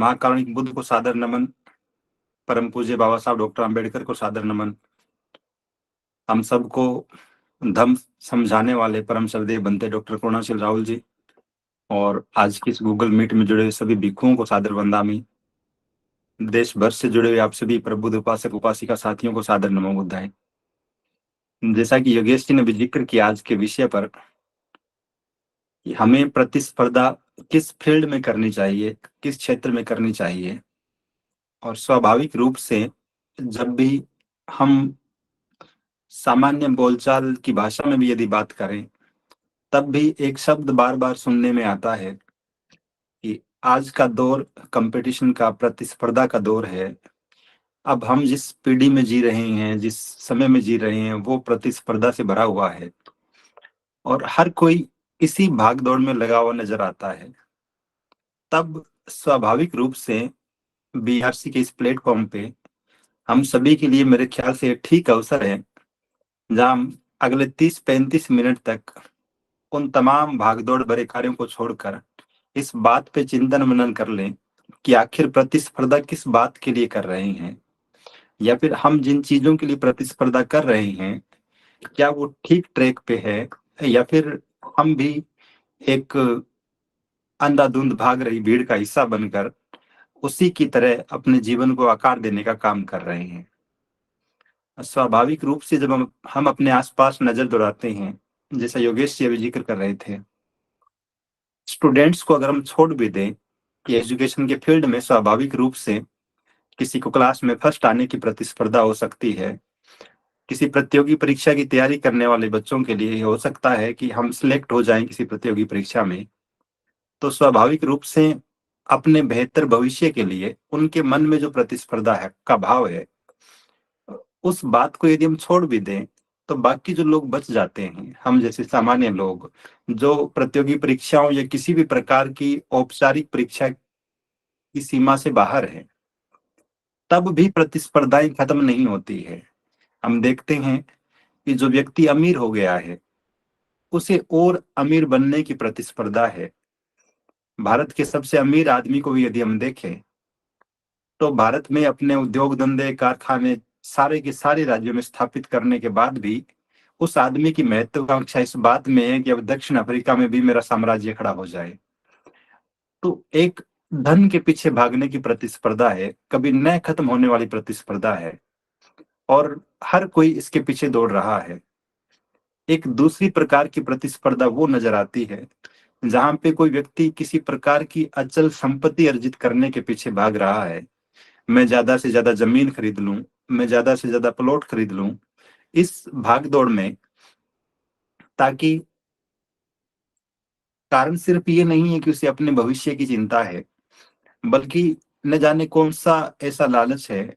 महाकारुणिक बुद्ध को सादर नमन, परम पूज्य बाबा साहब डॉक्टर अंबेडकर को सादर नमन, हम सबको धम्म समझाने वाले परम श्रद्धेय बनते डॉक्टर करुणाशील राहुल जी और आज की इस गूगल मीट में जुड़े हुए सभी भिक्षुओं को सादर वंदामी, देश भर से जुड़े हुए आप सभी प्रबुद्ध उपासक उपासिका साथियों को सादर नमो बुद्धाय। जैसा कि योगेश जी ने भी जिक्र किया आज के विषय पर कि हमें प्रतिस्पर्धा किस फील्ड में करनी चाहिए, किस क्षेत्र में करनी चाहिए, और स्वाभाविक रूप से जब भी हम सामान्य बोलचाल की भाषा में भी यदि बात करें तब भी एक शब्द बार बार सुनने में आता है कि आज का दौर कंपटीशन का, प्रतिस्पर्धा का दौर है। अब हम जिस पीढ़ी में जी रहे हैं, जिस समय में जी रहे हैं, वो प्रतिस्पर्धा से भरा हुआ है और हर कोई इसी भाग दौड़ में लगा हुआ नजर आता है। तब स्वाभाविक रूप से बीआरसी के इस प्लेटफॉर्म पे हम सभी के लिए मेरे ख्याल से ठीक अवसर है जहां हम अगले 30-35 मिनट तक उन तमाम भागदौड़ भरे कार्यों को छोड़कर इस बात पे चिंतन मनन कर लें कि आखिर प्रतिस्पर्धा किस बात के लिए कर रहे हैं, या फिर हम जिन चीजों के लिए प्रतिस्पर्धा कर रहे हैं क्या वो ठीक ट्रैक पे है, या फिर हम भी एक अंधाधुंध भाग रही भीड़ का हिस्सा बनकर उसी की तरह अपने जीवन को आकार देने का काम कर रहे हैं। स्वाभाविक रूप से जब हम अपने आसपास नजर दौड़ाते हैं, जैसा योगेश जी अभी जिक्र कर रहे थे, स्टूडेंट्स को अगर हम छोड़ भी दें कि एजुकेशन के फील्ड में स्वाभाविक रूप से किसी को क्लास में फर्स्ट आने की प्रतिस्पर्धा हो सकती है, किसी प्रतियोगी परीक्षा की तैयारी करने वाले बच्चों के लिए हो सकता है कि हम सिलेक्ट हो जाएं किसी प्रतियोगी परीक्षा में, तो स्वाभाविक रूप से अपने बेहतर भविष्य के लिए उनके मन में जो प्रतिस्पर्धा है का भाव है, उस बात को यदि हम छोड़ भी दें तो बाकी जो लोग बच जाते हैं, हम जैसे सामान्य लोग जो प्रतियोगी परीक्षाओं या किसी भी प्रकार की औपचारिक परीक्षा की सीमा से बाहर है, तब भी प्रतिस्पर्धाएं खत्म नहीं होती है। हम देखते हैं कि जो व्यक्ति अमीर हो गया है उसे और अमीर बनने की प्रतिस्पर्धा है। भारत के सबसे अमीर आदमी को भी यदि हम देखें तो भारत में अपने उद्योग धंधे कारखाने सारे के सारे राज्यों में स्थापित करने के बाद भी उस आदमी की महत्वाकांक्षा इस बात में है कि अब दक्षिण अफ्रीका में भी मेरा साम्राज्य खड़ा हो जाए। तो एक धन के पीछे भागने की प्रतिस्पर्धा है, कभी न खत्म होने वाली प्रतिस्पर्धा है और हर कोई इसके पीछे दौड़ रहा है। एक दूसरी प्रकार की प्रतिस्पर्धा वो नजर आती है जहां पे कोई व्यक्ति किसी प्रकार की अचल संपत्ति अर्जित करने के पीछे भाग रहा है। मैं ज्यादा से ज्यादा जमीन खरीद लूं, मैं ज्यादा से ज्यादा प्लॉट खरीद लूं, इस भागदौड़ में, ताकि कारण सिर्फ ये नहीं है कि उसे अपने भविष्य की चिंता है, बल्कि न जाने कौन सा ऐसा लालच है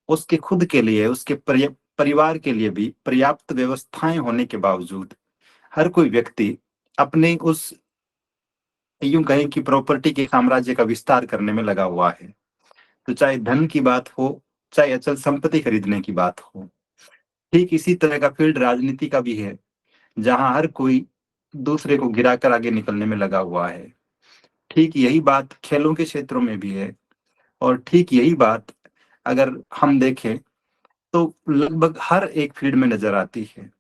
उसके खुद के लिए, उसके परिवार के लिए भी पर्याप्त व्यवस्थाएं होने के बावजूद हर कोई व्यक्ति अपने उस, यूं कहें कि प्रॉपर्टी के साम्राज्य का विस्तार करने में लगा हुआ है। तो चाहे धन की बात हो, चाहे अचल संपत्ति खरीदने की बात हो, ठीक इसी तरह का फील्ड राजनीति का भी है जहां हर कोई दूसरे को गिराकर आगे निकलने में लगा हुआ है। ठीक यही बात खेलों के क्षेत्रों में भी है और ठीक यही बात अगर हम देखें तो लगभग हर एक फील्ड में नजर आती है।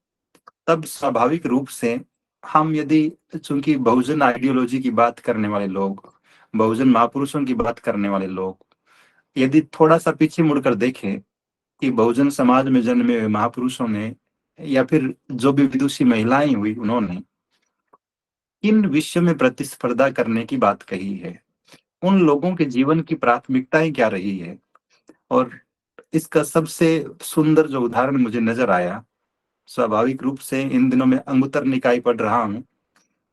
तब स्वाभाविक रूप से हम यदि, चूंकि बहुजन आइडियोलॉजी की बात करने वाले लोग, बहुजन महापुरुषों की बात करने वाले लोग, यदि थोड़ा सा पीछे मुड़कर देखें कि बहुजन समाज में जन्मे हुए महापुरुषों ने या फिर जो भी विदुषी महिलाएं हुई उन्होंने किन विषयों में प्रतिस्पर्धा करने की बात कही है, उन लोगों के जीवन की प्राथमिकताएं क्या रही है। और इसका सबसे सुंदर जो उदाहरण मुझे नजर आया, स्वाभाविक रूप से इन दिनों में अंगुत्तर निकाय पढ़ रहा हूं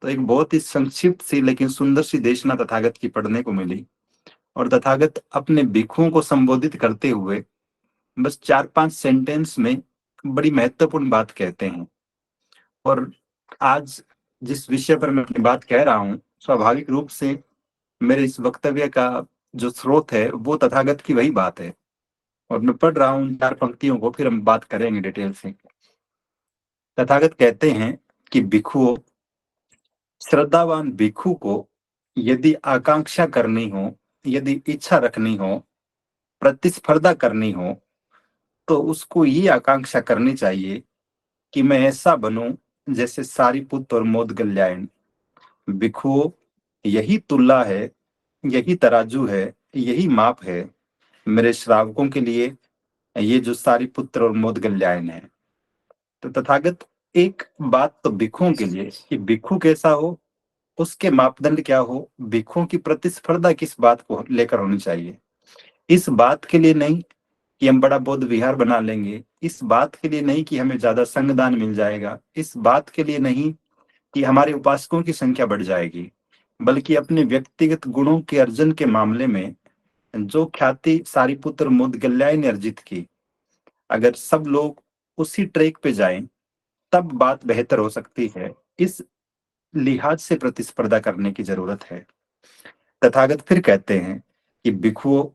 तो एक बहुत ही संक्षिप्त सी लेकिन सुंदर सी देशना तथागत की पढ़ने को मिली। और तथागत अपने भिक्षुओं को संबोधित करते हुए बस 4-5 सेंटेंस में बड़ी महत्वपूर्ण बात कहते हैं। और आज जिस विषय पर मैं अपनी बात कह रहा हूं, स्वाभाविक रूप से मेरे इस वक्तव्य का जो स्रोत है वो तथागत की वही बात है। और मैं पढ़ रहा हूं 4 पंक्तियों को, फिर हम बात करेंगे डिटेल से। तथागत कहते हैं कि भिक्षुओं, श्रद्धावान भिक्षु को यदि आकांक्षा करनी हो यदि इच्छा रखनी हो, प्रतिस्पर्धा करनी हो, तो उसको ये आकांक्षा करनी चाहिए कि मैं ऐसा बनूं जैसे सारीपुत्त और मोदगल्यायन। भिक्षुओं, यही तुला है, यही तराजू है, यही माप है मेरे श्रावकों के लिए, ये जो सारीपुत्र और मोदगल्यायन है। तो तथागत एक बात तो भिक्षुओं के लिए कि भिक्षु कैसा हो, उसके मापदंड क्या हो, भिक्षुओं की प्रतिस्पर्धा किस बात को लेकर होनी चाहिए। इस बात के लिए नहीं कि हम बड़ा बौद्ध विहार बना लेंगे, इस बात के लिए नहीं कि हमें ज्यादा संगदान मिल जाएगा, इस बात के लिए नहीं कि हमारे उपासकों की संख्या बढ़ जाएगी, बल्कि अपने व्यक्तिगत गुणों के अर्जन के मामले में जो ख्याति सारीपुत्र मोदगल्याय ने अर्जित की, अगर सब लोग उसी ट्रैक पे जाएं तब बात बेहतर हो सकती है। इस लिहाज से प्रतिस्पर्धा करने की जरूरत है। तथागत फिर कहते हैं कि भिक्षुओं,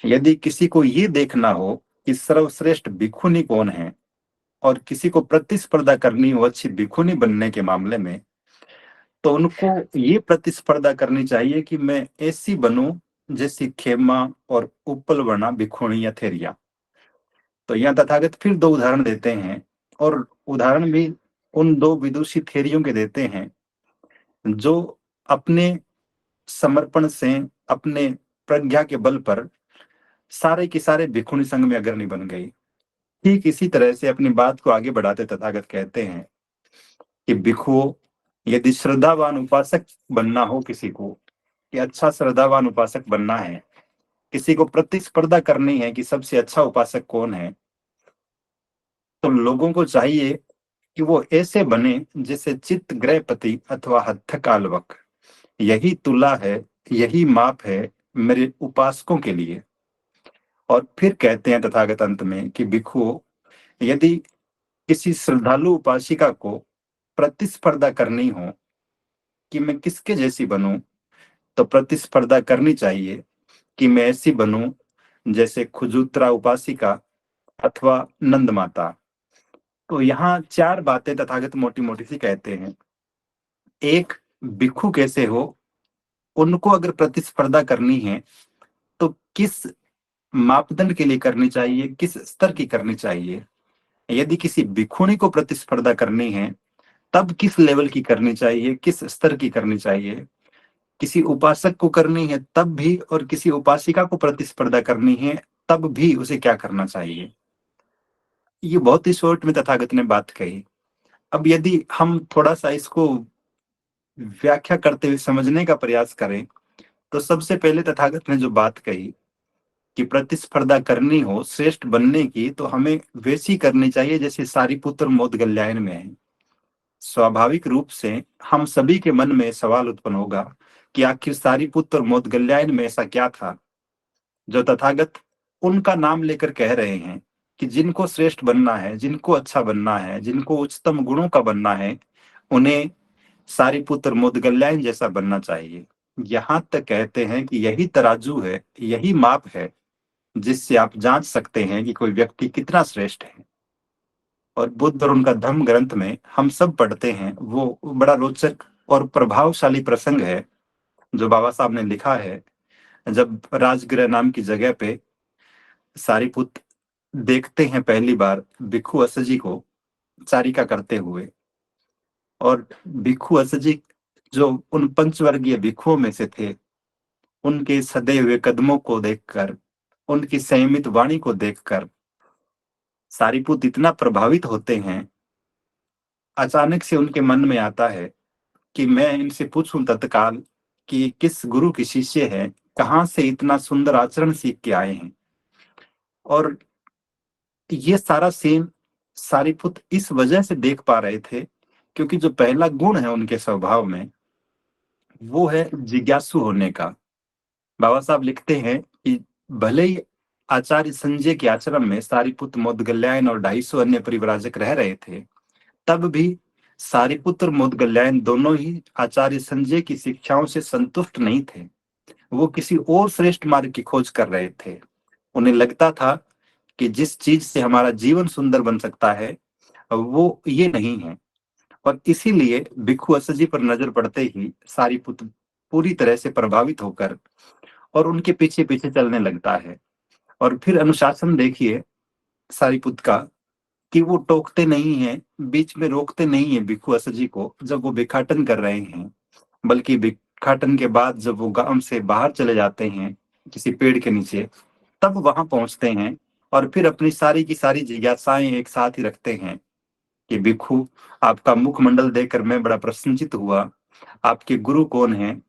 यदि किसी को ये देखना हो कि सर्वश्रेष्ठ भिक्षुनी कौन है और किसी को प्रतिस्पर्धा करनी हो अच्छी भिक्षुनी बनने के मामले में, तो उनको ये प्रतिस्पर्धा करनी चाहिए कि मैं ऐसी बनूं जैसी खेमा और उपलवना भिक्षुणी यथेरिया। तो यहाँ तथागत फिर दो उदाहरण देते हैं, और उदाहरण भी उन दो विदुषी थेरियों के देते हैं जो अपने समर्पण से, अपने प्रज्ञा के बल पर सारे के सारे भिक्षुणी संघ में अग्रणी बन गई। ठीक इसी तरह से अपनी बात को आगे बढ़ाते तथागत कहते हैं कि भिक्षुओं, यदि श्रद्धावान उपासक बनना हो किसी को, कि अच्छा श्रद्धावान उपासक बनना है, किसी को प्रतिस्पर्धा करनी है कि सबसे अच्छा उपासक कौन है, तो लोगों को चाहिए कि वो ऐसे बने जैसे चित्त ग्रहपति अथवा हत्थकालवक। यही तुला है, यही माप है मेरे उपासकों के लिए। और फिर कहते हैं तथागत अंत में कि भिक्षुओं, यदि किसी श्रद्धालु उपासिका को प्रतिस्पर्धा करनी हो कि मैं किसके जैसी बनूं, तो प्रतिस्पर्धा करनी चाहिए कि मैं ऐसी बनूं जैसे खुजूत्रा उपासिका अथवा नंद माता। तो यहाँ चार बातें तथागत मोटी मोटी सी कहते हैं। एक, भिक्षु कैसे हो, उनको अगर प्रतिस्पर्धा करनी है तो किस मापदंड के लिए करनी चाहिए, किस स्तर की करनी चाहिए। यदि किसी भिक्षुणी को प्रतिस्पर्धा करनी है तब किस लेवल की करनी चाहिए, किस स्तर की करनी चाहिए। किसी उपासक को करनी है तब भी, और किसी उपासिका को प्रतिस्पर्धा करनी है तब भी उसे क्या करना चाहिए। ये बहुत ही शॉर्ट में तथागत ने बात कही। अब यदि हम थोड़ा सा इसको व्याख्या करते हुए समझने का प्रयास करें, तो सबसे पहले तथागत ने जो बात कही कि प्रतिस्पर्धा करनी हो श्रेष्ठ बनने की, तो हमें वैसी करनी चाहिए जैसे सारीपुत्र मोदगल्यायन में है। स्वाभाविक रूप से हम सभी के मन में सवाल उत्पन्न होगा कि आखिर सारीपुत्र और मोदगल्यायन में ऐसा क्या था जो तथागत उनका नाम लेकर कह रहे हैं कि जिनको श्रेष्ठ बनना है, जिनको अच्छा बनना है, जिनको उच्चतम गुणों का बनना है, उन्हें सारीपुत्र मोदगल्यायन जैसा बनना चाहिए। यहाँ तक कहते हैं कि यही तराजू है, यही माप है जिससे आप जांच सकते हैं कि कोई व्यक्ति कितना श्रेष्ठ है। और बुद्ध और उनका धम्म ग्रंथ में हम सब पढ़ते हैं, वो बड़ा रोचक और प्रभावशाली प्रसंग है जो बाबा साहब ने लिखा है। जब राजगृह नाम की जगह पे सारीपुत्र देखते हैं पहली बार भिक्षु असजी को चारिका करते हुए, और भिक्षु असजी जो उन पंचवर्गीय भिक्षुओं में से थे, उनके सदे हुए कदमों को देखकर, उनकी संयमित वाणी को देखकर सारीपुत्र इतना प्रभावित होते हैं। अचानक से उनके मन में आता है कि मैं इनसे पूछूं तत्काल कि किस गुरु की शिष्य है, कहाँ से इतना सुंदर आचरण सीख के आए हैं। और ये सारा सीन सारीपुत्र इस वजह से देख पा रहे थे क्योंकि जो पहला गुण है उनके स्वभाव में, वो है जिज्ञासु होने का। बाबा साहब लिखते हैं कि भले ही आचार्य संजय के आश्रम में सारीपुत्र मोदगल्यायन और 250 अन्य परिव्राजक रह रहे थे, तब भी सारीपुत्र मोदगल्यायन दोनों ही आचार्य संजय की शिक्षाओं से संतुष्ट नहीं थे। वो किसी और श्रेष्ठ मार्ग की खोज कर रहे थे। उन्हें लगता था कि जिस चीज से हमारा जीवन सुंदर बन सकता है वो ये नहीं है। और इसीलिए भिक्षु असजी पर नजर पड़ते ही सारीपुत्र पूरी तरह से प्रभावित होकर और उनके पीछे पीछे चलने लगता है। और फिर अनुशासन देखिए सारिपुत का, कि वो टोकते नहीं है, बीच में रोकते नहीं है भिक्षु असर जी को जब वो भिक्षाटन कर रहे हैं, बल्कि भिक्षाटन के बाद जब वो गांव से बाहर चले जाते हैं किसी पेड़ के नीचे, तब वहां पहुंचते हैं और फिर अपनी सारी की सारी जिज्ञासाएं एक साथ ही रखते हैं कि भिक्षु, आपका मुखमंडल देखकर मैं बड़ा प्रसन्नचित हुआ। आपके गुरु कौन हैं?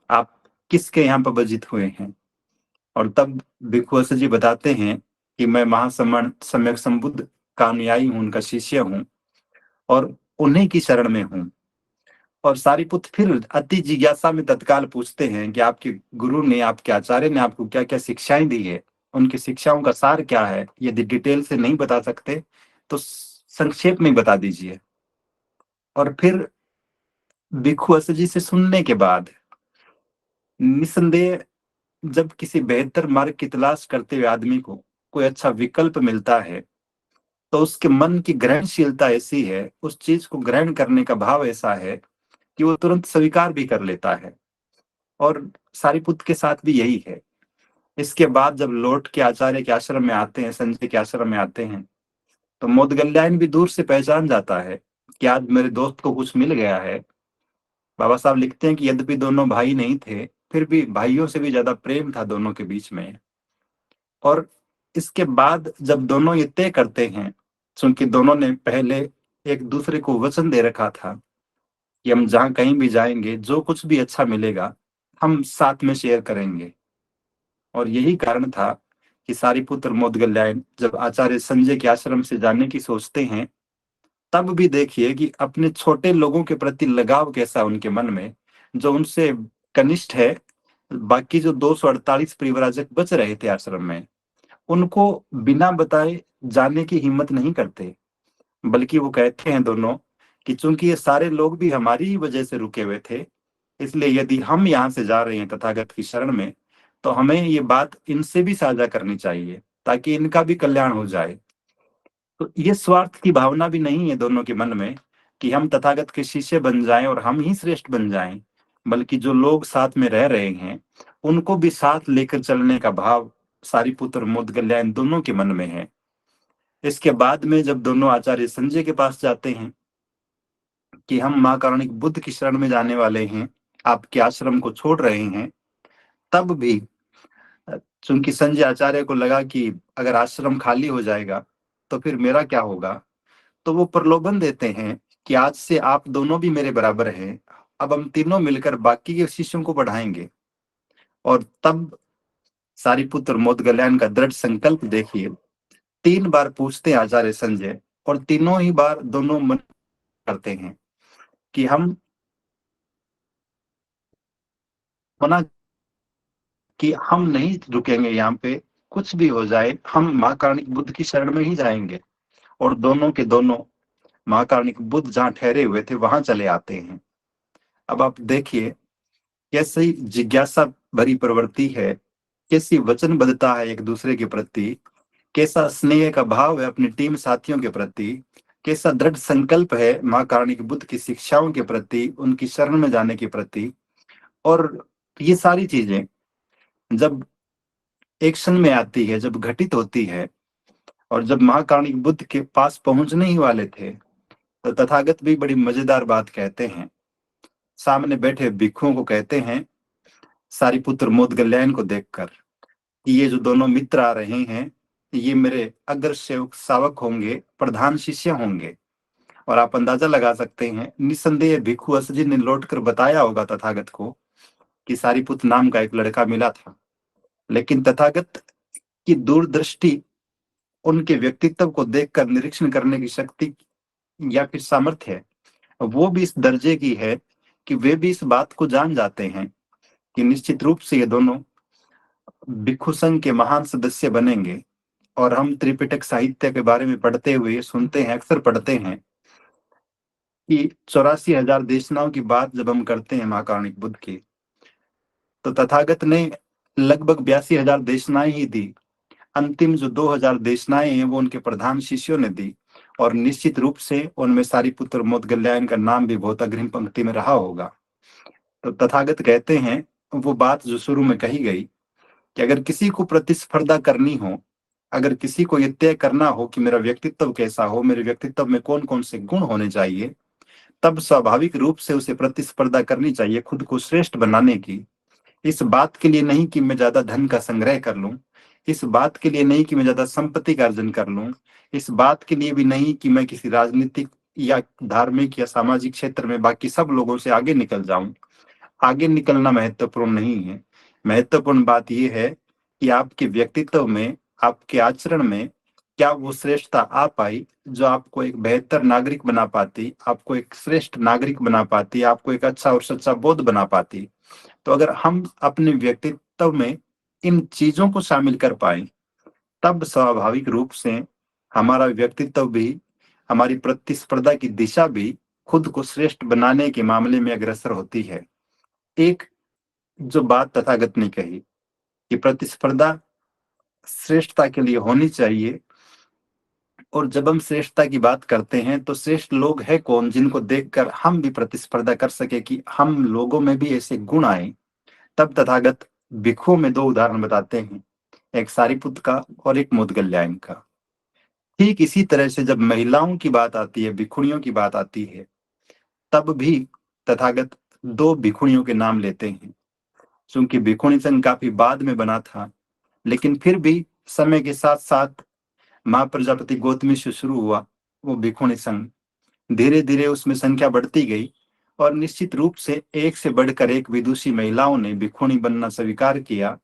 आप किसके यहाँ पर बजित हुए हैं? और तब भिक्षु असर जी बताते हैं कि मैं महासमण सम्यक संबुद्ध का अनुयायी हूँ, उनका शिष्य हूँ और उन्हीं की शरण में हूँ। और सारिपुत फिर अति जिज्ञासा में तत्काल पूछते हैं कि आपके गुरु ने, आपके आचार्य ने आपको क्या क्या शिक्षाएं दी है, उनकी शिक्षाओं का सार क्या है? यदि डिटेल से नहीं बता सकते तो संक्षेप में बता दीजिए। और फिर भिक्षु असर जी से सुनने के बाद निसंदेह जब किसी बेहतर मार्ग की तलाश करते हुए आदमी को कोई अच्छा विकल्प मिलता है, तो उसके मन की ग्रहणशीलता ऐसी है, उस चीज को ग्रहण करने का भाव ऐसा है कि वो तुरंत स्वीकार भी कर लेता है। और सारिपुत के साथ भी यही है। इसके बाद जब लौट के आचार्य के आश्रम में आते हैं, संजय के आश्रम में आते हैं, तो मोदगल्यायन भी दूर से पहचान जाता है कि आज मेरे दोस्त को कुछ मिल गया है। बाबा साहब लिखते हैं कि यद्यपि दोनों भाई नहीं थे, फिर भी भाइयों से भी ज्यादा प्रेम था दोनों के बीच में। और इसके बाद जब दोनों ये तय करते हैं, क्योंकि दोनों ने पहले एक दूसरे को वचन दे रखा था कि हम जहां कहीं भी जाएंगे, जो कुछ भी अच्छा मिलेगा हम साथ में शेयर करेंगे। और यही कारण था कि सारिपुत्र मोदगल्यायन जब आचार्य संजय के आश्रम से जाने की सोचते हैं, तब भी देखिए कि अपने छोटे लोगों के प्रति लगाव कैसा उनके मन में, जो उनसे कनिष्ठ है। बाकी जो 248 परिव्राजक बच रहे थे आश्रम में, उनको बिना बताए जाने की हिम्मत नहीं करते, बल्कि वो कहते हैं दोनों कि चूंकि ये सारे लोग भी हमारी ही वजह से रुके हुए थे, इसलिए यदि हम यहाँ से जा रहे हैं तथागत की शरण में, तो हमें ये बात इनसे भी साझा करनी चाहिए ताकि इनका भी कल्याण हो जाए। तो ये स्वार्थ की भावना भी नहीं है दोनों के मन में कि हम तथागत के शिष्य बन जाएं और हम ही श्रेष्ठ बन जाएं, बल्कि जो लोग साथ में रह रहे हैं उनको भी साथ लेकर चलने का भाव सारिपुत्र और मोदगल्यायन दोनों के मन में है। इसके बाद में जब दोनों आचार्य संजय के पास जाते हैं कि हम मां कारुणिक बुद्ध की शरण में जाने वाले हैं, आपके आश्रम को छोड़ रहे हैं, तब भी चूंकि संजय आचार्य को लगा कि अगर आश्रम खाली हो जाएगा तो फिर मेरा क्या होगा, तो वो प्रलोभन देते हैं कि आज से आप दोनों भी मेरे बराबर हैं, अब हम तीनों मिलकर बाकी के शिष्यों को बढ़ाएंगे। और तब सारिपुत्र मोदगल्यायन का दृढ़ संकल्प देखिए, 3 बार पूछते हैं आचार्य संजय, और तीनों ही बार दोनों मन करते हैं कि हम मना, कि हम नहीं रुकेंगे यहाँ पे, कुछ भी हो जाए हम महाकारुणिक बुद्ध की शरण में ही जाएंगे। और दोनों के दोनों महाकारुणिक बुद्ध जहाँ ठहरे हुए थे वहां चले आते हैं। अब आप देखिए कैसी जिज्ञासा भरी प्रवृत्ति है, कैसी वचनबद्धता है एक दूसरे के प्रति, कैसा स्नेह का भाव है अपनी टीम साथियों के प्रति, कैसा दृढ़ संकल्प है मां कारुणिक बुद्ध की शिक्षाओं के प्रति, उनकी शरण में जाने के प्रति। और ये सारी चीजें जब एक्शन में आती है, जब घटित होती है, और जब महाकारुणिक बुद्ध के पास पहुंचने ही वाले थे, तो तथागत भी बड़ी मजेदार बात कहते हैं। सामने बैठे भिक्षुओं को कहते हैं, सारिपुत्र मोदगल्यायन को देखकर, कि ये जो दोनों मित्र आ रहे हैं ये मेरे अग्र सेवक सावक होंगे, प्रधान शिष्य होंगे। और आप अंदाजा लगा सकते हैं, निसंदेह भिक्षु असजी ने लौटकर बताया होगा तथागत को कि सारिपुत्र नाम का एक लड़का मिला था। लेकिन तथागत की दूरदृष्टि, उनके व्यक्तित्व को देखकर निरीक्षण करने की शक्ति या फिर सामर्थ्य है, वो भी इस दर्जे की है कि वे भी इस बात को जान जाते हैं कि निश्चित रूप से ये दोनों भिक्षु संघ के महान सदस्य बनेंगे। और हम त्रिपिटक साहित्य के बारे में पढ़ते हुए सुनते हैं, अक्सर पढ़ते हैं कि 84,000 देशनाओं की बात जब हम करते हैं महाकारुणिक बुद्ध की, तो तथागत ने लगभग 82,000 देशनाएं ही दी। अंतिम जो 2,000 देशनाएं हैं वो उनके प्रधान शिष्यों ने दी, और निश्चित रूप से उनमें सारिपुत्र मोदगल्यायन का नाम भी बहुत अग्रिम पंक्ति में रहा होगा। तो तथागत कहते हैं वो बात जो शुरू में कही गई कि अगर किसी को प्रतिस्पर्धा करनी हो, अगर किसी को ये तय करना हो कि मेरा व्यक्तित्व कैसा हो, मेरे व्यक्तित्व में कौन कौन से गुण होने चाहिए, तब स्वाभाविक रूप से उसे प्रतिस्पर्धा करनी चाहिए खुद को श्रेष्ठ बनाने की। इस बात के लिए नहीं कि मैं ज्यादा धन का संग्रह कर लूं, इस बात के लिए नहीं कि मैं ज्यादा संपत्ति का अर्जन कर लूं, इस बात के लिए भी नहीं कि मैं किसी राजनीतिक या धार्मिक या सामाजिक क्षेत्र में बाकी सब लोगों से आगे निकल जाऊं। आगे निकलना महत्वपूर्ण नहीं है। महत्वपूर्ण बात यह है कि आपके व्यक्तित्व में, आपके आचरण में क्या वो श्रेष्ठता आ पाई जो आपको एक बेहतर नागरिक बना पाती, आपको एक श्रेष्ठ नागरिक बना पाती, आपको एक अच्छा और सच्चा बोध बना पाती। तो अगर हम अपने व्यक्तित्व में इन चीजों को शामिल कर पाए, तब स्वाभाविक रूप से हमारा व्यक्तित्व भी, हमारी प्रतिस्पर्धा की दिशा भी खुद को श्रेष्ठ बनाने के मामले में अग्रसर होती है। एक जो बात तथागत ने कही कि प्रतिस्पर्धा श्रेष्ठता के लिए होनी चाहिए, और जब हम श्रेष्ठता की बात करते हैं तो श्रेष्ठ लोग हैं कौन जिनको देखकर हम भी प्रतिस्पर्धा कर सके, कि हम लोगों में भी ऐसे गुण आए। तब तथागत भिक्षुओं में दो उदाहरण बताते हैं, एक सारिपुत का और एक मोदगल्यायन का। ठीक इसी तरह से जब महिलाओं की बात आती है, भिक्षुणियों की बात आती है, तब भी तथागत दो भिक्षुणियों के नाम लेते हैं। क्योंकि भिक्षुणी संघ काफी बाद में बना था, लेकिन फिर भी समय के साथ साथ महाप्रजापति गौतमी से शुरू हुआ वो भिक्षुणी संघ, धीरे धीरे उसमें संख्या बढ़ती गई, और निश्चित रूप से एक से बढ़कर एक विदुषी महिलाओं ने भिक्षुणी बनना स्वीकार किया।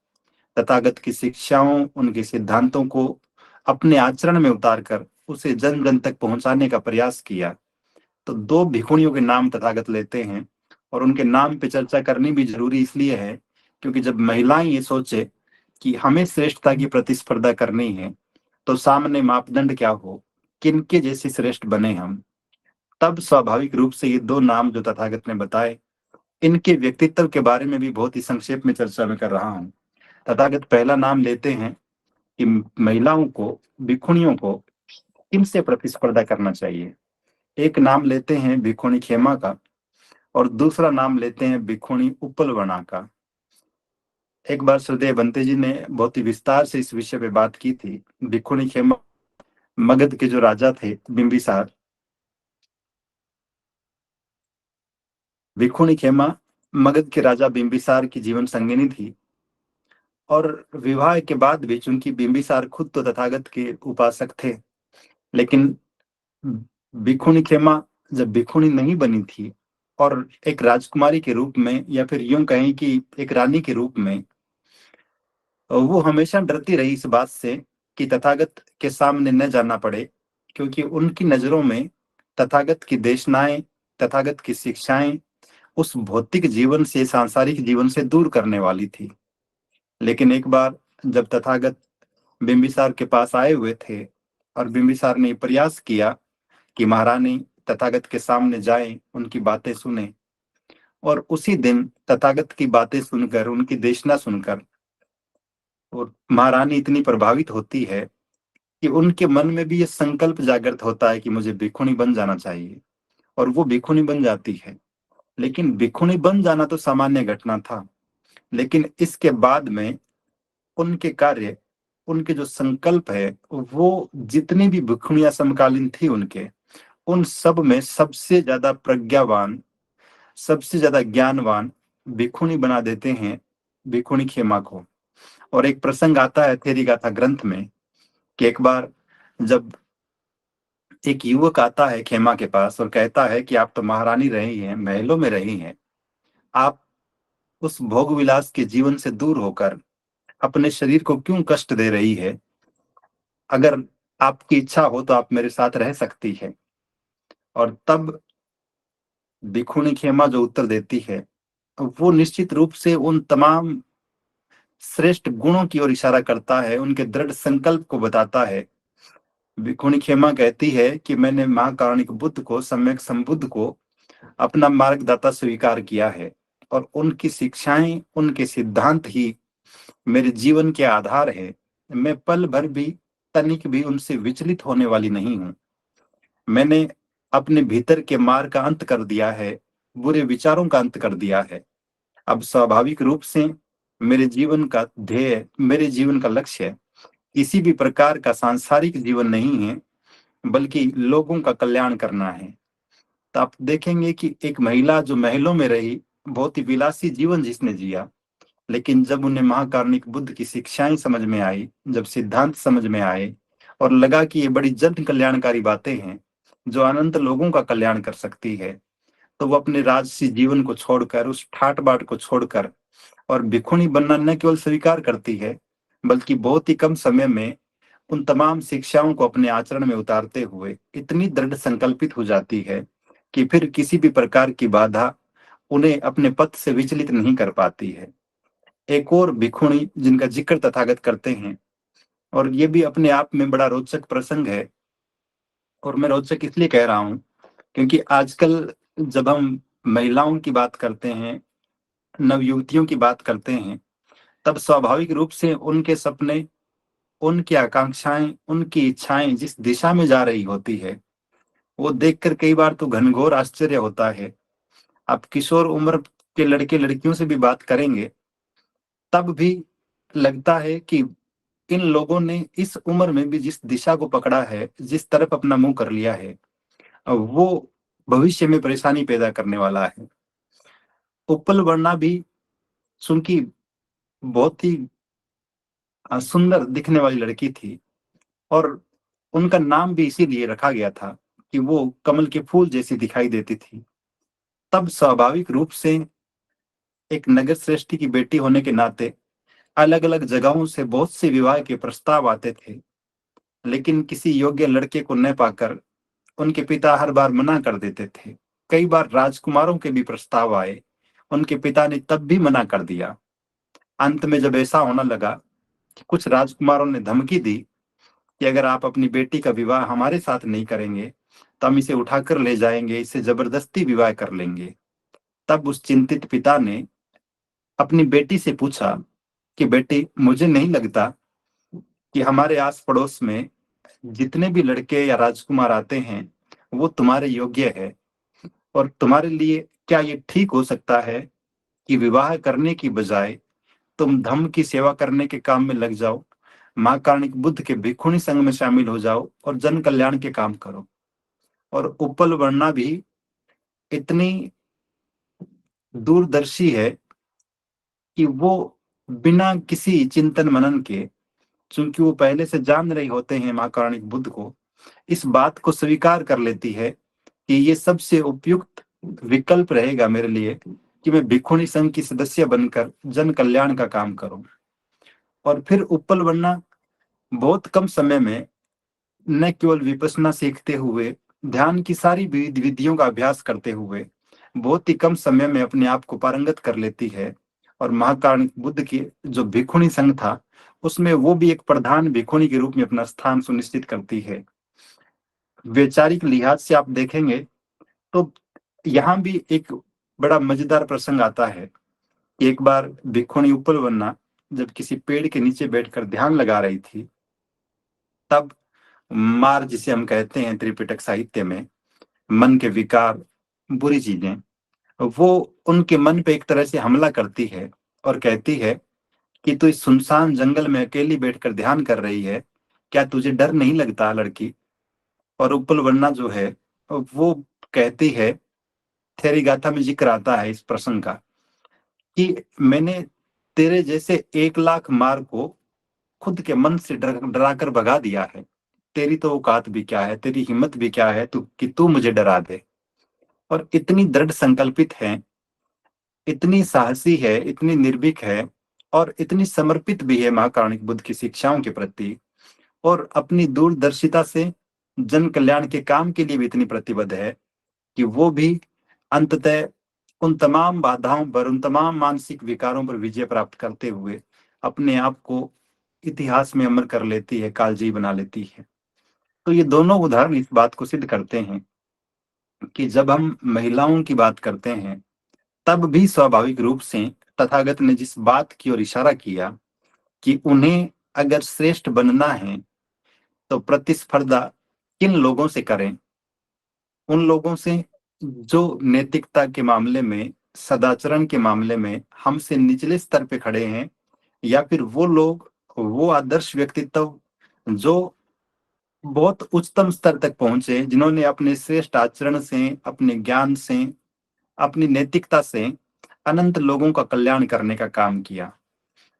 तथागत की शिक्षाओं, उनके सिद्धांतों को अपने आचरण में उतारकर उसे जन जन तक पहुंचाने का प्रयास किया। तो दो भिक्षुणियों के नाम तथागत लेते हैं, और उनके नाम पे चर्चा करनी भी जरूरी इसलिए है क्योंकि जब महिलाएं ये सोचे कि हमें श्रेष्ठता की प्रतिस्पर्धा करनी है, तो सामने मापदंड क्या हो, किनके जैसे श्रेष्ठ बने हम, तब स्वाभाविक रूप से ये दो नाम जो तथागत ने बताए, इनके व्यक्तित्व के बारे में भी बहुत ही संक्षेप में चर्चा में कर रहा हूँ। तथागत पहला नाम लेते हैं कि महिलाओं को, भिक्षुणियों को किनसे प्रतिस्पर्धा करना चाहिए। एक नाम लेते हैं भिक्षुणी खेमा का, और दूसरा नाम लेते हैं भिक्षुणी उपलवना का। एक बार श्रद्धेय बंते जी ने बहुत ही विस्तार से इस विषय पे बात की थी। भिक्षुणी खेमा मगध के जो राजा थे बिंबिसार, भिक्षुणी खेमा मगध के राजा बिंबिसार की जीवन संगिनी थी, और विवाह के बाद भी चूंकि बिंबिसार खुद तो तथागत के उपासक थे, लेकिन भिक्षुणी खेमा जब भिक्षुणी नहीं बनी थी और एक राजकुमारी के रूप में, या फिर यूं कहें कि एक रानी के रूप में, वो हमेशा डरती रही इस बात से कि तथागत के सामने न जाना पड़े, क्योंकि उनकी नजरों में तथागत की देशनाएं, तथागत की शिक्षाएं उस भौतिक जीवन से, सांसारिक जीवन से दूर करने वाली थी। लेकिन एक बार जब तथागत बिंबिसार के पास आए हुए थे, और बिंबिसार ने प्रयास किया कि महारानी तथागत के सामने जाएं, उनकी बातें सुने, और उसी दिन तथागत की बातें सुनकर, उनकी देशना सुनकर, और महारानी इतनी प्रभावित होती है कि उनके मन में भी ये संकल्प जागृत होता है कि मुझे भिक्षुणी बन जाना चाहिए, और वो भिक्षुणी बन जाती है। लेकिन भिक्षुणी बन जाना तो सामान्य घटना था, लेकिन इसके बाद में उनके कार्य, उनके जो संकल्प है, वो जितनी भी भिक्षुणियां समकालीन थी उनके, उन सब में सबसे ज्यादा प्रज्ञावान, सबसे ज्यादा ज्ञानवान भिक्षुणी बना देते हैं भिक्षुणी खेमा को। और एक प्रसंग आता है थेरी गाथा ग्रंथ में कि एक बार जब एक युवक आता है खेमा के पास और कहता है कि आप तो महारानी रही हैं, महलों में रही हैं, आप उस भोग विलास के जीवन से दूर होकर अपने शरीर को क्यों कष्ट दे रही है, अगर आपकी इच्छा हो तो आप मेरे साथ रह सकती है। और तब भिक्षुणी खेमा जो उत्तर देती है, वो निश्चित रूप से उन तमाम श्रेष्ठ गुणों की ओर इशारा करता है, उनके दृढ़ संकल्प को बताता है। भिक्षुणी खेमा कहती है कि मैंने महाकारुणिक बुद्ध को, सम्यक संबुद्ध को अपना मार्गदाता स्वीकार किया है, और उनकी शिक्षाएं, उनके सिद्धांत ही मेरे जीवन के आधार है। मैं पल भर भी, तनिक भी उनसे विचलित होने वाली नहीं हूं। मैंने अपने भीतर के मार का अंत कर दिया है, बुरे विचारों का अंत कर दिया है। अब स्वाभाविक रूप से मेरे जीवन का ध्येय, मेरे जीवन का लक्ष्य किसी भी प्रकार का सांसारिक जीवन नहीं है, बल्कि लोगों का कल्याण करना है। तो आप देखेंगे कि एक महिला जो महलों में रही, बहुत ही विलासी जीवन जिसने जिया, लेकिन जब उन्हें महाकारुणिक बुद्ध की शिक्षाएं समझ में आई, जब सिद्धांत समझ में आए और लगा कि ये बड़ी जन कल्याणकारी बातें हैं जो अनंत लोगों का कल्याण कर सकती है, तो वो अपने राजसी जीवन को छोड़कर, उस ठाट बाट को छोड़कर और भिखुनी बनना न केवल स्वीकार करती है, बल्कि बहुत ही कम समय में उन तमाम शिक्षाओं को अपने आचरण में उतारते हुए इतनी दृढ़ संकल्पित हो जाती है कि फिर किसी भी प्रकार की बाधा उन्हें अपने पथ से विचलित नहीं कर पाती है। एक और भिखुणी जिनका जिक्र तथागत करते हैं, और ये भी अपने आप में बड़ा रोचक प्रसंग है। और मैं रोचक इसलिए कह रहा हूं क्योंकि आजकल जब हम महिलाओं की बात करते हैं, नवयुवतियों की बात करते हैं, तब स्वाभाविक रूप से उनके सपने, उनकी आकांक्षाएं, उनकी इच्छाएं जिस दिशा में जा रही होती है, वो देखकर कई बार तो घनघोर आश्चर्य होता है। आप किशोर उम्र के लड़के लड़कियों से भी बात करेंगे, तब भी लगता है कि इन लोगों ने इस उम्र में भी जिस दिशा को पकड़ा है, जिस तरफ अपना मुंह कर लिया है, वो भविष्य में परेशानी पैदा करने वाला है। उपल वर्णा भी चूंकि बहुत ही सुंदर दिखने वाली लड़की थी, और उनका नाम भी इसीलिए रखा गया था कि वो कमल के फूल जैसी दिखाई देती थी। तब स्वाभाविक रूप से एक नगर श्रेष्ठी की बेटी होने के नाते अलग अलग जगहों से बहुत से विवाह के प्रस्ताव आते थे, लेकिन किसी योग्य लड़के को न पाकर उनके पिता हर बार मना कर देते थे। कई बार राजकुमारों के भी प्रस्ताव आए, उनके पिता ने तब भी मना कर दिया। अंत में जब ऐसा होने लगा कि कुछ राजकुमारों ने धमकी दी कि अगर आप अपनी बेटी का विवाह हमारे साथ नहीं करेंगे तो हम इसे उठाकर ले जाएंगे, इसे जबरदस्ती विवाह कर लेंगे। तब उस चिंतित पिता ने अपनी बेटी से पूछा कि बेटी, मुझे नहीं लगता कि हमारे आस पड़ोस में जितने भी लड़के या राजकुमार आते हैं वो तुम्हारे योग्य है, और तुम्हारे लिए क्या ये ठीक हो सकता है कि विवाह करने की बजाय तुम धम्म की सेवा करने के काम में लग जाओ, माँ कार्णिक बुद्ध के भिक्षुणी संघ में शामिल हो जाओ और जन कल्याण के काम करो। और उपल वर्णा भी इतनी दूरदर्शी है कि वो बिना किसी चिंतन मनन के, चूंकि वो पहले से जान रही होते हैं माँ कार्णिक बुद्ध को, इस बात को स्वीकार कर लेती है कि ये सबसे उपयुक्त विकल्प रहेगा मेरे लिए कि मैं भिक्षुणी संघ की सदस्य बनकर जन कल्याण का काम करूं। और फिर उपल वर्णा बहुत कम समय में न केवल विपश्यना सीखते हुए, ध्यान की सारी विधियों का अभ्यास करते हुए बहुत ही कम समय में अपने आप को पारंगत कर लेती है, और महाकारुणिक बुद्ध की जो भिक्षुणी संघ था उसमें वो भी एक प्रधान भिक्षुणी के रूप में अपना स्थान सुनिश्चित करती है। वैचारिक लिहाज से आप देखेंगे तो यहाँ भी एक बड़ा मजेदार प्रसंग आता है। एक बार भिक्षुणी उपल वन्ना जब किसी पेड़ के नीचे बैठकर ध्यान लगा रही थी, तब मार, जिसे हम कहते हैं त्रिपिटक साहित्य में मन के विकार, बुरी चीजें, वो उनके मन पे एक तरह से हमला करती है और कहती है कि तू इस सुनसान जंगल में अकेली बैठकर ध्यान कर रही है, क्या तुझे डर नहीं लगता लड़की? और उपल वर्णा जो है वो कहती है, थेरी गाथा में जिक्र आता है इस प्रसंग का कि मैंने तेरे जैसे 1 लाख मार को खुद के मन से डरा कर भगा दिया है। तेरी तो औकात भी क्या है, तेरी हिम्मत भी क्या है तू कि तू मुझे डरा दे। और इतनी दृढ़ संकल्पित है, इतनी साहसी है, इतनी निर्भीक है, और इतनी समर्पित भी है महाकारुणिक बुद्ध की शिक्षाओं के प्रति, और अपनी दूरदर्शिता से जन कल्याण के काम के लिए भी इतनी प्रतिबद्ध है कि वो भी अंततः उन तमाम बाधाओं पर, उन तमाम मानसिक विकारों पर विजय प्राप्त करते हुए अपने आप को इतिहास में अमर कर लेती है, कालजयी बना लेती है। तो ये दोनों उदाहरण इस बात को सिद्ध करते हैं कि जब हम महिलाओं की बात करते हैं, तब भी स्वाभाविक रूप से तथागत ने जिस बात की ओर इशारा किया कि उन्हें अगर श्रेष्ठ बनना है तो प्रतिस्पर्धा किन लोगों से करें? उन लोगों से जो नैतिकता के मामले में सदाचरण के मामले में हमसे निचले स्तर पे खड़े हैं, या फिर वो लोग, वो आदर्श व्यक्तित्व जो बहुत उच्चतम स्तर तक पहुंचे, जिन्होंने अपने श्रेष्ठ आचरण से, अपने ज्ञान से, अपनी नैतिकता से अनंत लोगों का कल्याण करने का काम किया।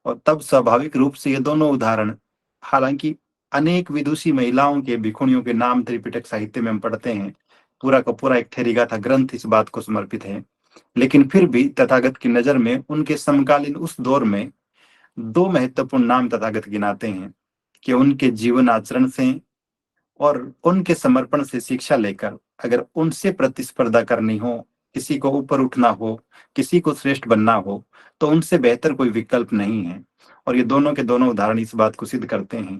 और तब स्वाभाविक रूप से ये दोनों उदाहरण, हालांकि अनेक विदुषी महिलाओं के भिखुणियों के नाम त्रिपिटक साहित्य में हम पढ़ते हैं, पूरा का पूरा एक थेरिगाथा ग्रंथ इस बात को समर्पित है, लेकिन फिर भी तथागत की नजर में उनके समकालीन उस दौर में दो महत्वपूर्ण नाम तथागत गिनाते हैं कि उनके जीवन आचरण से और उनके समर्पण से शिक्षा लेकर अगर उनसे प्रतिस्पर्धा करनी हो, किसी को ऊपर उठना हो, किसी को श्रेष्ठ बनना हो, तो उनसे बेहतर कोई विकल्प नहीं है। और ये दोनों के दोनों उदाहरण इस बात को सिद्ध करते हैं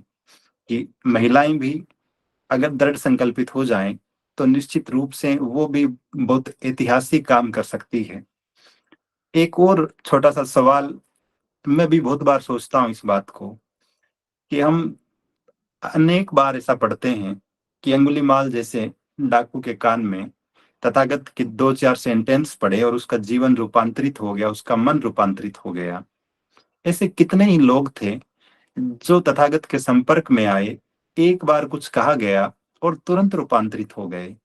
कि महिलाएं भी अगर दृढ़ संकल्पित हो जाएं तो निश्चित रूप से वो भी बहुत ऐतिहासिक काम कर सकती है। एक और छोटा सा सवाल, मैं भी बहुत बार सोचता हूँ इस बात को, कि हम अनेक बार ऐसा पढ़ते हैं कि अंगुलीमाल जैसे डाकू के कान में तथागत के दो चार सेंटेंस पढ़े और उसका जीवन रूपांतरित हो गया, उसका मन रूपांतरित हो गया। ऐसे कितने ही लोग थे जो तथागत के संपर्क में आए, एक बार कुछ कहा गया और तुरंत रूपांतरित हो गए।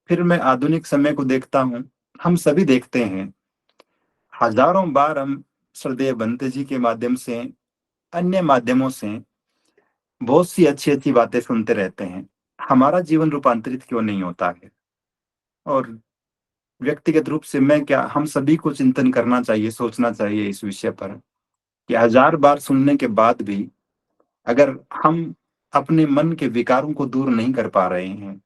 फिर मैं आधुनिक समय को देखता हूँ, हम सभी देखते हैं, हजारों बार हम श्रद्धेय बंते जी के माध्यम से, अन्य माध्यमों से बहुत सी अच्छी अच्छी बातें सुनते रहते हैं, हमारा जीवन रूपांतरित क्यों नहीं होता है? और व्यक्तिगत रूप से मैं क्या, हम सभी को चिंतन करना चाहिए, सोचना चाहिए इस विषय पर कि हजार बार सुनने के बाद भी अगर हम अपने मन के विकारों को दूर नहीं कर पा रहे हैं,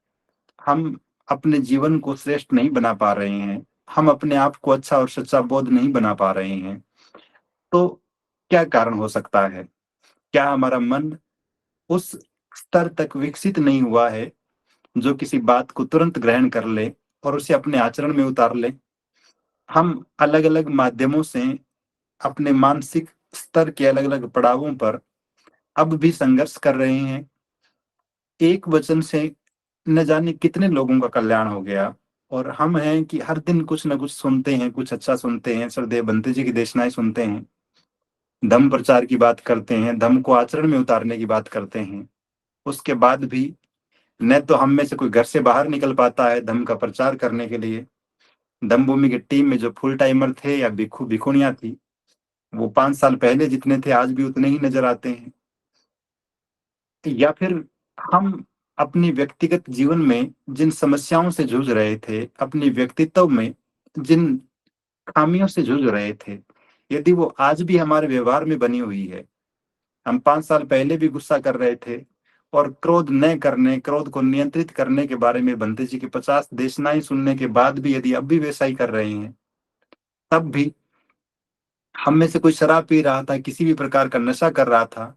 हम अपने जीवन को श्रेष्ठ नहीं बना पा रहे हैं, हम अपने आप को अच्छा और सच्चा बोध नहीं बना पा रहे हैं, तो क्या कारण हो सकता है? क्या हमारा मन उस स्तर तक विकसित नहीं हुआ है जो किसी बात को तुरंत ग्रहण कर ले और उसे अपने आचरण में उतार ले? हम अलग अलग माध्यमों से अपने मानसिक स्तर के अलग अलग पड़ावों पर अब भी संघर्ष कर रहे हैं। एक वचन से न जाने कितने लोगों का कल्याण हो गया, और हम हैं कि हर दिन कुछ न कुछ सुनते हैं, कुछ अच्छा सुनते हैं, श्रद्धेय बंते जी की देशनाएं सुनते हैं, धम्म प्रचार की बात करते हैं, धम्म को आचरण में उतारने की बात करते हैं। उसके बाद भी न तो हम में से कोई घर से बाहर निकल पाता है धम्म का प्रचार करने के लिए। धम्म भूमि की टीम में जो फुल टाइमर थे या भिक्षु भिक्षुणियां थी, वो 5 साल पहले जितने थे आज भी उतने ही नजर आते हैं। या फिर हम अपनी व्यक्तिगत जीवन में जिन समस्याओं से जूझ रहे थे, अपनी व्यक्तित्व में जिन खामियों से जूझ रहे थे, यदि वो आज भी हमारे व्यवहार में बनी हुई है, हम 5 साल पहले भी गुस्सा कर रहे थे और क्रोध न करने, क्रोध को नियंत्रित करने के बारे में बंते जी की 50 देशनाएं सुनने के बाद भी यदि अब भी वैसा ही कर रहे हैं, तब भी हम में से कोई शराब पी रहा था, किसी भी प्रकार का नशा कर रहा था,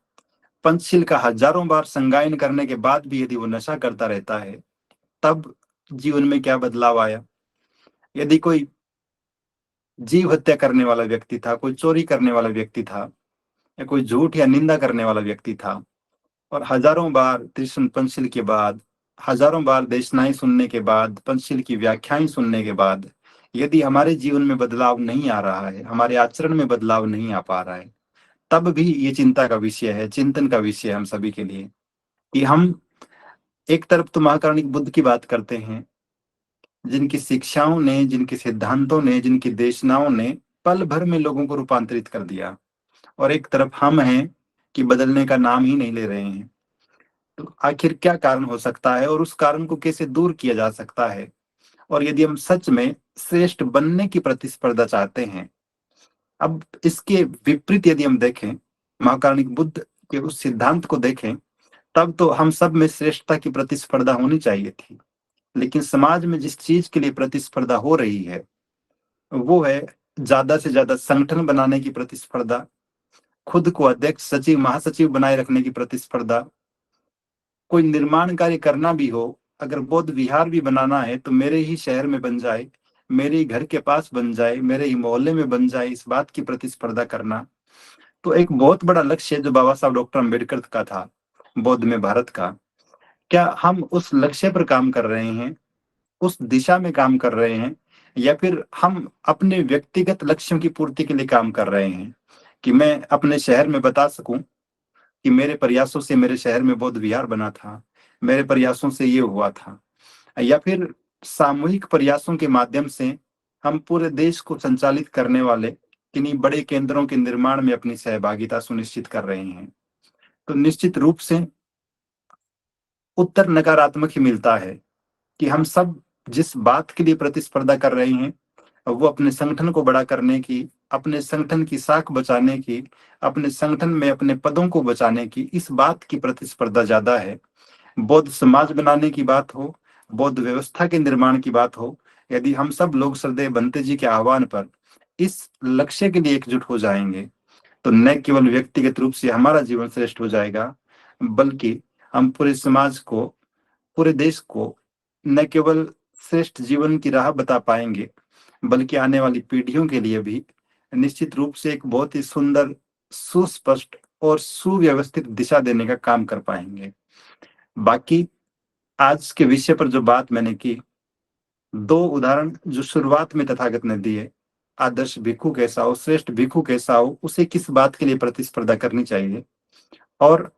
पंचशील का हजारों बार संगायन करने के बाद भी यदि वो नशा करता रहता है, तब जीवन में क्या बदलाव आया? यदि कोई जीव हत्या करने वाला व्यक्ति था, कोई चोरी करने वाला व्यक्ति था, या कोई झूठ या निंदा करने वाला व्यक्ति था, और हजारों बार त्रिशूल पंचशील के बाद, हजारों बार देशनाएं सुनने के बाद, पंचशील की व्याख्याएं सुनने के बाद यदि हमारे जीवन में बदलाव नहीं आ रहा है, हमारे आचरण में बदलाव नहीं आ पा रहा है, तब भी ये चिंता का विषय है, चिंतन का विषय है हम सभी के लिए, कि हम एक तरफ तो महाकारुणिक बुद्ध की बात करते हैं, जिनकी शिक्षाओं ने, जिनके सिद्धांतों ने, जिनकी देशनाओं ने पल भर में लोगों को रूपांतरित कर दिया, और एक तरफ हम हैं कि बदलने का नाम ही नहीं ले रहे हैं। तो आखिर क्या कारण हो सकता है और उस कारण को कैसे दूर किया जा सकता है? और यदि हम सच में श्रेष्ठ बनने की प्रतिस्पर्धा चाहते हैं, अब इसके विपरीत यदि हम देखें, महाकारुणिक बुद्ध के उस सिद्धांत को देखें, तब तो हम सब में श्रेष्ठता की प्रतिस्पर्धा होनी चाहिए थी। लेकिन समाज में जिस चीज के लिए प्रतिस्पर्धा हो रही है, वो है ज्यादा से ज्यादा संगठन बनाने की प्रतिस्पर्धा, खुद को अध्यक्ष, सचिव, महासचिव बनाए रखने की प्रतिस्पर्धा। कोई निर्माण कार्य करना भी हो, अगर बौद्ध विहार भी बनाना है तो मेरे ही शहर में बन जाए, मेरे ही घर के पास बन जाए, मेरे ही मोहल्ले में बन जाए, इस बात की प्रतिस्पर्धा करना तो एक बहुत बड़ा लक्ष्य है जो बाबा साहब डॉक्टर अम्बेडकर का था, बौद्ध में भारत का। क्या हम उस लक्ष्य पर काम कर रहे हैं, उस दिशा में काम कर रहे हैं, या फिर हम अपने व्यक्तिगत लक्ष्यों की पूर्ति के लिए काम कर रहे हैं कि मैं अपने शहर में बता सकूं कि मेरे प्रयासों से मेरे शहर में बौद्ध विहार बना था, मेरे प्रयासों से ये हुआ था। या फिर सामूहिक प्रयासों के माध्यम से हम पूरे देश को संचालित करने वाले किन्हीं बड़े केंद्रों के निर्माण में अपनी सहभागिता सुनिश्चित कर रहे हैं। तो निश्चित रूप से उत्तर नकारात्मक ही मिलता है कि हम सब जिस बात के लिए प्रतिस्पर्धा कर रहे हैं वो अपने संगठन को बड़ा करने की, अपने संगठन की साख बचाने की, अपने संगठन में अपने पदों को बचाने की, इस बात की प्रतिस्पर्धा ज्यादा है। बौद्ध समाज बनाने की बात हो, बौद्ध व्यवस्था के निर्माण की बात हो, यदि हम सब लोग श्रद्धेय बनते जी के आह्वान पर इस लक्ष्य के लिए एकजुट हो जाएंगे तो न केवल व्यक्तिगत रूप से हमारा जीवन श्रेष्ठ हो जाएगा, बल्कि हम पूरे समाज को, पूरे देश को न केवल श्रेष्ठ जीवन की राह बता पाएंगे, बल्कि आने वाली पीढ़ियों के लिए भी निश्चित रूप से एक बहुत ही सुंदर, सुस्पष्ट और सुव्यवस्थित दिशा देने का काम कर पाएंगे। बाकी आज के विषय पर जो बात मैंने की, दो उदाहरण जो शुरुआत में तथागत ने दिए, आदर्श भिक्षु कैसा हो, श्रेष्ठ भिक्षु कैसा हो, उसे किस बात के लिए प्रतिस्पर्धा करनी चाहिए, और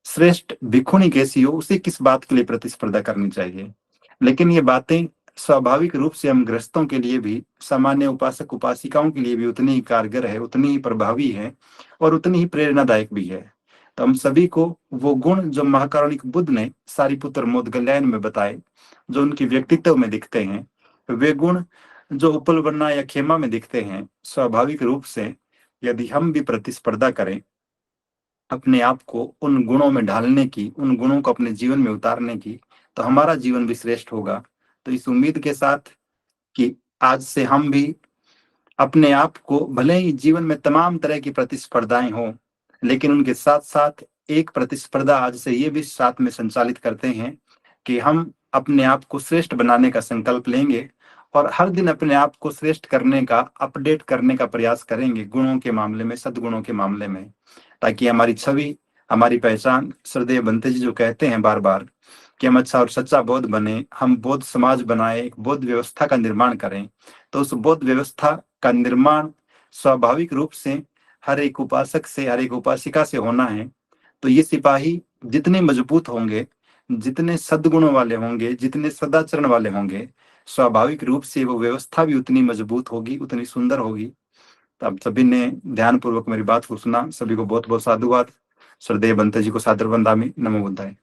श्रेष्ठ भिक्षुणी कैसी हो, उसे किस बात के लिए प्रतिस्पर्धा करनी चाहिए। लेकिन ये बातें स्वाभाविक रूप से हम गृहस्थों के लिए भी, सामान्य उपासक उपासिकाओं के लिए भी उतनी ही कारगर है, उतनी ही प्रभावी है और उतनी ही प्रेरणादायक भी है। तो हम सभी को वो गुण जो महाकारुणिक बुद्ध ने सारिपुत्र मोदगल्यायन में बताए, जो उनके व्यक्तित्व में दिखते हैं, वे गुण जो उपलवन्ना या खेमा में दिखते हैं, स्वाभाविक रूप से यदि हम भी प्रतिस्पर्धा करें अपने आप को उन गुणों में ढालने की, उन गुणों को अपने जीवन में उतारने की, तो हमारा जीवन भी श्रेष्ठ होगा। तो इस उम्मीद के साथ कि आज से हम भी अपने आप को, भले ही जीवन में तमाम तरह की प्रतिस्पर्धाएं हों, लेकिन उनके साथ साथ एक प्रतिस्पर्धा आज से ये भी साथ में संचालित करते हैं कि हम अपने आप को श्रेष्ठ बनाने का संकल्प लेंगे और हर दिन अपने आप को श्रेष्ठ करने का, अपडेट करने का प्रयास करेंगे गुणों के मामले में, सद्गुणों के मामले में, ताकि हमारी छवि, हमारी पहचान, श्रद्धेय बनते जी जो कहते हैं बार बार कि हम अच्छा और सच्चा बौद्ध बने, हम बौद्ध समाज बनाए, एक बौद्ध व्यवस्था का निर्माण करें। तो उस बौद्ध व्यवस्था का निर्माण स्वाभाविक रूप से हर एक उपासक से, हर एक उपासिका से होना है। तो ये सिपाही जितने मजबूत होंगे, जितने सद्गुणों वाले होंगे, जितने सदाचरण वाले होंगे, स्वाभाविक रूप से वो व्यवस्था भी उतनी मजबूत होगी, उतनी सुंदर होगी। तो आप सभी ने ध्यान पूर्वक मेरी बात को सुना, सभी को बहुत बहुत साधुवाद। श्रद्धेय बनते जी को सादर वंदामि। नमो बुद्धाय।